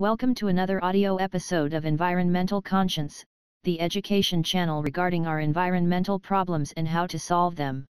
Welcome to another audio episode of Environmental Conscience, the education channel regarding our environmental problems and how to solve them.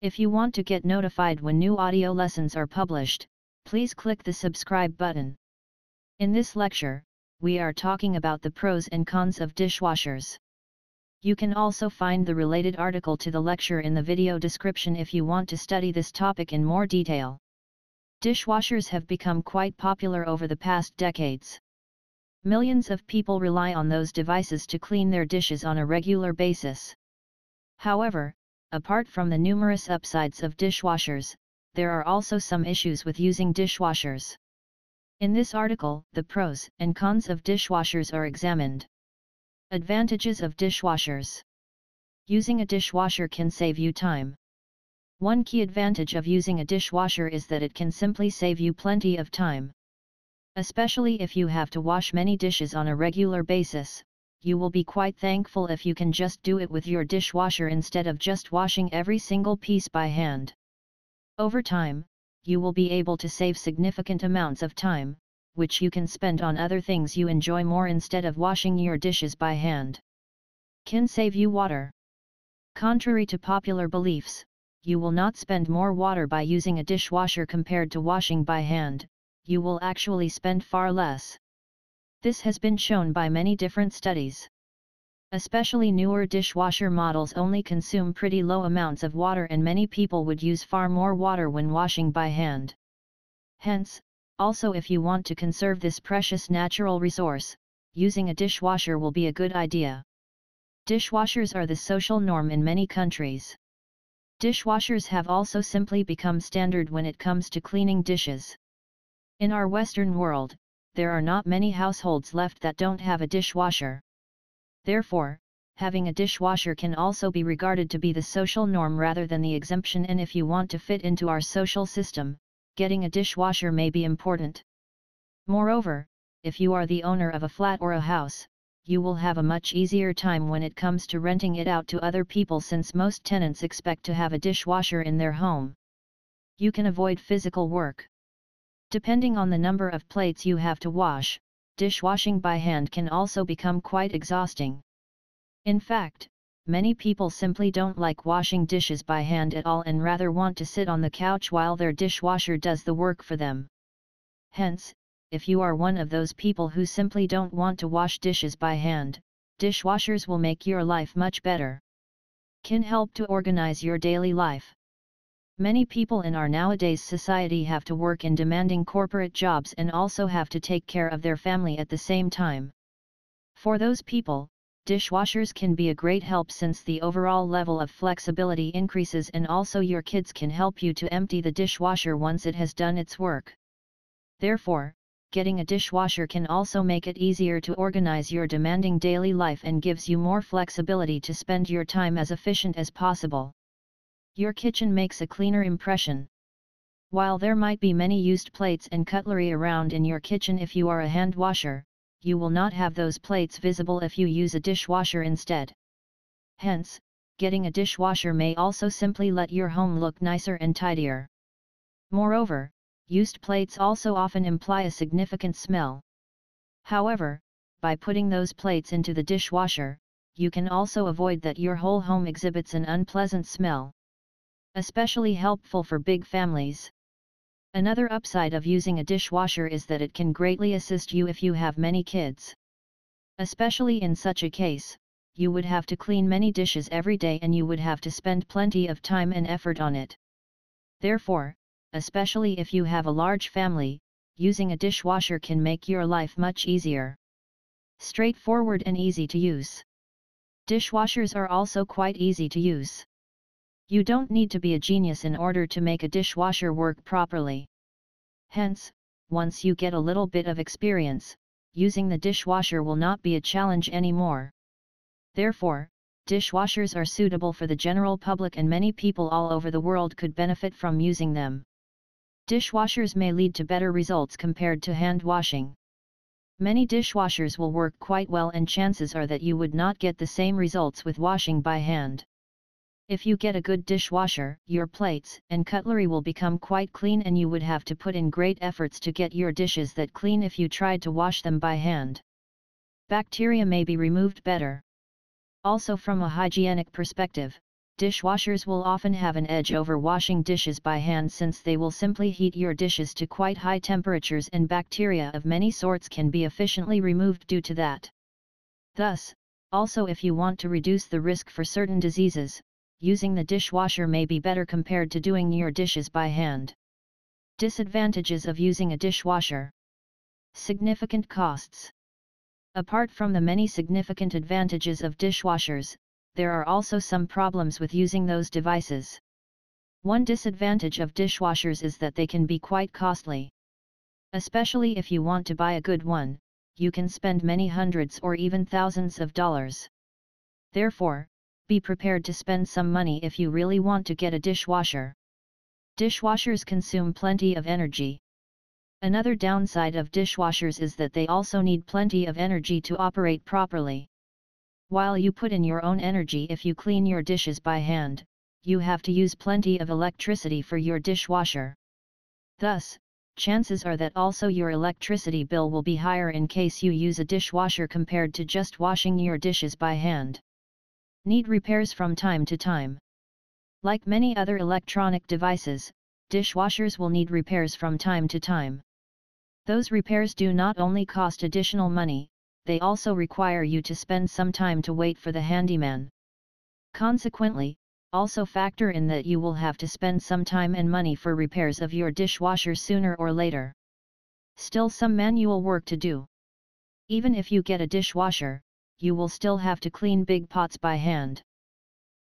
If you want to get notified when new audio lessons are published, please click the subscribe button. In this lecture, we are talking about the pros and cons of dishwashers. You can also find the related article to the lecture in the video description if you want to study this topic in more detail. Dishwashers have become quite popular over the past decades. Millions of people rely on those devices to clean their dishes on a regular basis. However, apart from the numerous upsides of dishwashers, there are also some issues with using dishwashers. In this article, the pros and cons of dishwashers are examined. Advantages of dishwashers. Using a dishwasher can save you time. One key advantage of using a dishwasher is that it can simply save you plenty of time. Especially if you have to wash many dishes on a regular basis, you will be quite thankful if you can just do it with your dishwasher instead of just washing every single piece by hand. Over time, you will be able to save significant amounts of time, which you can spend on other things you enjoy more instead of washing your dishes by hand. Can save you water. Contrary to popular beliefs, you will not spend more water by using a dishwasher compared to washing by hand, you will actually spend far less. This has been shown by many different studies. Especially newer dishwasher models only consume pretty low amounts of water, and many people would use far more water when washing by hand. Hence, also if you want to conserve this precious natural resource, using a dishwasher will be a good idea. Dishwashers are the social norm in many countries. Dishwashers have also simply become standard when it comes to cleaning dishes. In our Western world, there are not many households left that don't have a dishwasher. Therefore, having a dishwasher can also be regarded to be the social norm rather than the exemption, and if you want to fit into our social system, getting a dishwasher may be important. Moreover, if you are the owner of a flat or a house, you will have a much easier time when it comes to renting it out to other people, since most tenants expect to have a dishwasher in their home. You can avoid physical work. Depending on the number of plates you have to wash, dishwashing by hand can also become quite exhausting. In fact, many people simply don't like washing dishes by hand at all and rather want to sit on the couch while their dishwasher does the work for them. Hence, if you are one of those people who simply don't want to wash dishes by hand, dishwashers will make your life much better. Can help to organize your daily life. Many people in our nowadays society have to work in demanding corporate jobs and also have to take care of their family at the same time. For those people, dishwashers can be a great help since the overall level of flexibility increases, and also your kids can help you to empty the dishwasher once it has done its work. Therefore, getting a dishwasher can also make it easier to organize your demanding daily life and gives you more flexibility to spend your time as efficient as possible. Your kitchen makes a cleaner impression. While there might be many used plates and cutlery around in your kitchen if you are a hand washer, you will not have those plates visible if you use a dishwasher instead. Hence, getting a dishwasher may also simply let your home look nicer and tidier. Moreover, used plates also often imply a significant smell. However, by putting those plates into the dishwasher, you can also avoid that your whole home exhibits an unpleasant smell. Especially helpful for big families. Another upside of using a dishwasher is that it can greatly assist you if you have many kids. Especially in such a case, you would have to clean many dishes every day and you would have to spend plenty of time and effort on it. Therefore, especially if you have a large family, using a dishwasher can make your life much easier. Straightforward and easy to use. Dishwashers are also quite easy to use. You don't need to be a genius in order to make a dishwasher work properly. Hence, once you get a little bit of experience, using the dishwasher will not be a challenge anymore. Therefore, dishwashers are suitable for the general public and many people all over the world could benefit from using them. Dishwashers may lead to better results compared to hand washing. Many dishwashers will work quite well, and chances are that you would not get the same results with washing by hand. If you get a good dishwasher, your plates and cutlery will become quite clean, and you would have to put in great efforts to get your dishes that clean if you tried to wash them by hand. Bacteria may be removed better. Also, from a hygienic perspective, dishwashers will often have an edge over washing dishes by hand, since they will simply heat your dishes to quite high temperatures, and bacteria of many sorts can be efficiently removed due to that. Thus, also, if you want to reduce the risk for certain diseases, using the dishwasher may be better compared to doing your dishes by hand. Disadvantages of using a dishwasher. Significant costs. Apart from the many significant advantages of dishwashers, there are also some problems with using those devices. One disadvantage of dishwashers is that they can be quite costly. Especially if you want to buy a good one, you can spend many hundreds or even thousands of dollars. Therefore, be prepared to spend some money if you really want to get a dishwasher. Dishwashers consume plenty of energy. Another downside of dishwashers is that they also need plenty of energy to operate properly. While you put in your own energy if you clean your dishes by hand, you have to use plenty of electricity for your dishwasher. Thus, chances are that also your electricity bill will be higher in case you use a dishwasher compared to just washing your dishes by hand. Need repairs from time to time. Like many other electronic devices, dishwashers will need repairs from time to time. Those repairs do not only cost additional money, they also require you to spend some time to wait for the handyman. Consequently, also factor in that you will have to spend some time and money for repairs of your dishwasher sooner or later. Still some manual work to do. Even if you get a dishwasher, you will still have to clean big pots by hand.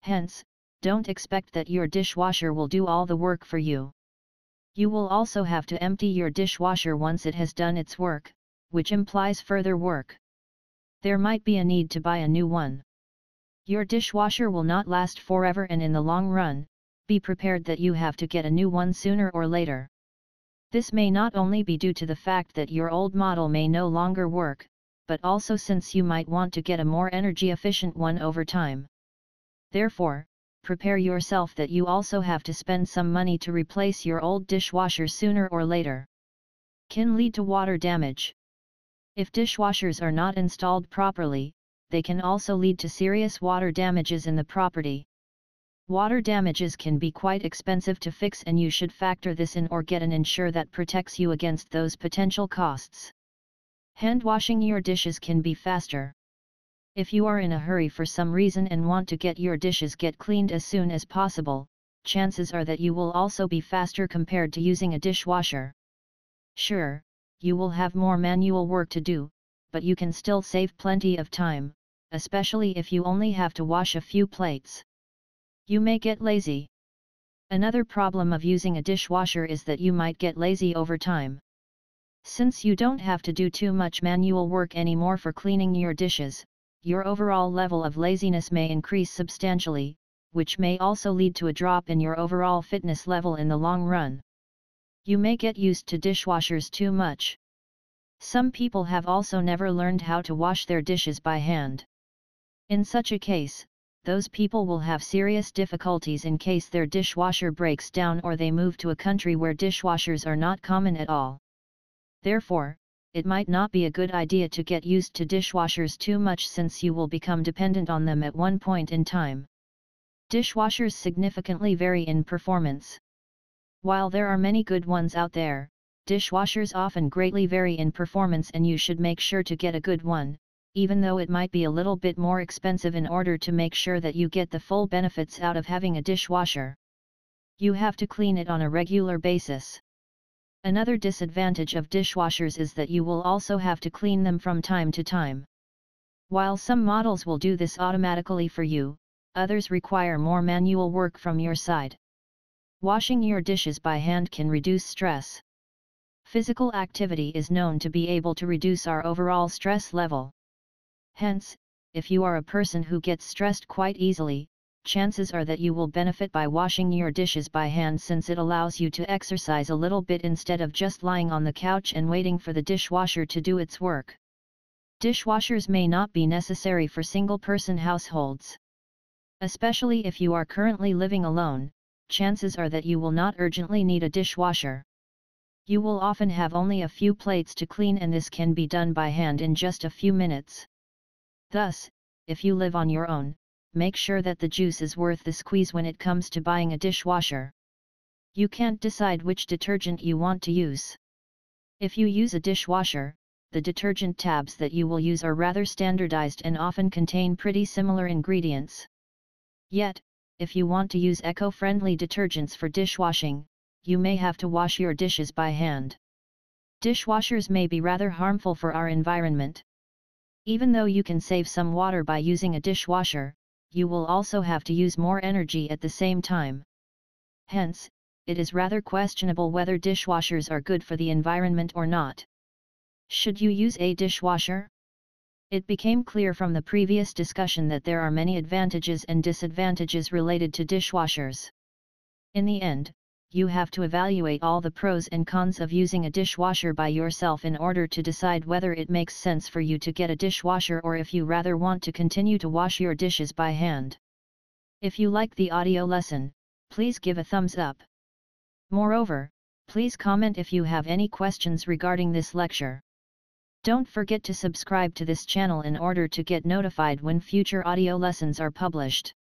Hence, don't expect that your dishwasher will do all the work for you. You will also have to empty your dishwasher once it has done its work, which implies further work. There might be a need to buy a new one. Your dishwasher will not last forever, and in the long run, be prepared that you have to get a new one sooner or later. This may not only be due to the fact that your old model may no longer work, but also since you might want to get a more energy-efficient one over time. Therefore, prepare yourself that you also have to spend some money to replace your old dishwasher sooner or later. Can lead to water damage. If dishwashers are not installed properly, they can also lead to serious water damages in the property. Water damages can be quite expensive to fix, and you should factor this in or get an insurance that protects you against those potential costs. Hand washing your dishes can be faster. If you are in a hurry for some reason and want to get your dishes cleaned as soon as possible, chances are that you will also be faster compared to using a dishwasher. Sure, you will have more manual work to do, but you can still save plenty of time, especially if you only have to wash a few plates. You may get lazy. Another problem of using a dishwasher is that you might get lazy over time. Since you don't have to do too much manual work anymore for cleaning your dishes, your overall level of laziness may increase substantially, which may also lead to a drop in your overall fitness level in the long run. You may get used to dishwashers too much. Some people have also never learned how to wash their dishes by hand. In such a case, those people will have serious difficulties in case their dishwasher breaks down or they move to a country where dishwashers are not common at all. Therefore, it might not be a good idea to get used to dishwashers too much, since you will become dependent on them at one point in time. Dishwashers significantly vary in performance. While there are many good ones out there, dishwashers often greatly vary in performance, and you should make sure to get a good one, even though it might be a little bit more expensive, in order to make sure that you get the full benefits out of having a dishwasher. You have to clean it on a regular basis. Another disadvantage of dishwashers is that you will also have to clean them from time to time. While some models will do this automatically for you, others require more manual work from your side. Washing your dishes by hand can reduce stress. Physical activity is known to be able to reduce our overall stress level. Hence, if you are a person who gets stressed quite easily, chances are that you will benefit by washing your dishes by hand, since it allows you to exercise a little bit instead of just lying on the couch and waiting for the dishwasher to do its work. Dishwashers may not be necessary for single-person households. Especially if you are currently living alone, chances are that you will not urgently need a dishwasher. You will often have only a few plates to clean, and this can be done by hand in just a few minutes. Thus, if you live on your own, make sure that the juice is worth the squeeze when it comes to buying a dishwasher. You can't decide which detergent you want to use. If you use a dishwasher, the detergent tabs that you will use are rather standardized and often contain pretty similar ingredients. Yet, if you want to use eco-friendly detergents for dishwashing, you may have to wash your dishes by hand. Dishwashers may be rather harmful for our environment. Even though you can save some water by using a dishwasher, you will also have to use more energy at the same time. Hence, it is rather questionable whether dishwashers are good for the environment or not. Should you use a dishwasher? It became clear from the previous discussion that there are many advantages and disadvantages related to dishwashers. In the end, you have to evaluate all the pros and cons of using a dishwasher by yourself in order to decide whether it makes sense for you to get a dishwasher or if you rather want to continue to wash your dishes by hand. If you like the audio lesson, please give a thumbs up. Moreover, please comment if you have any questions regarding this lecture. Don't forget to subscribe to this channel in order to get notified when future audio lessons are published.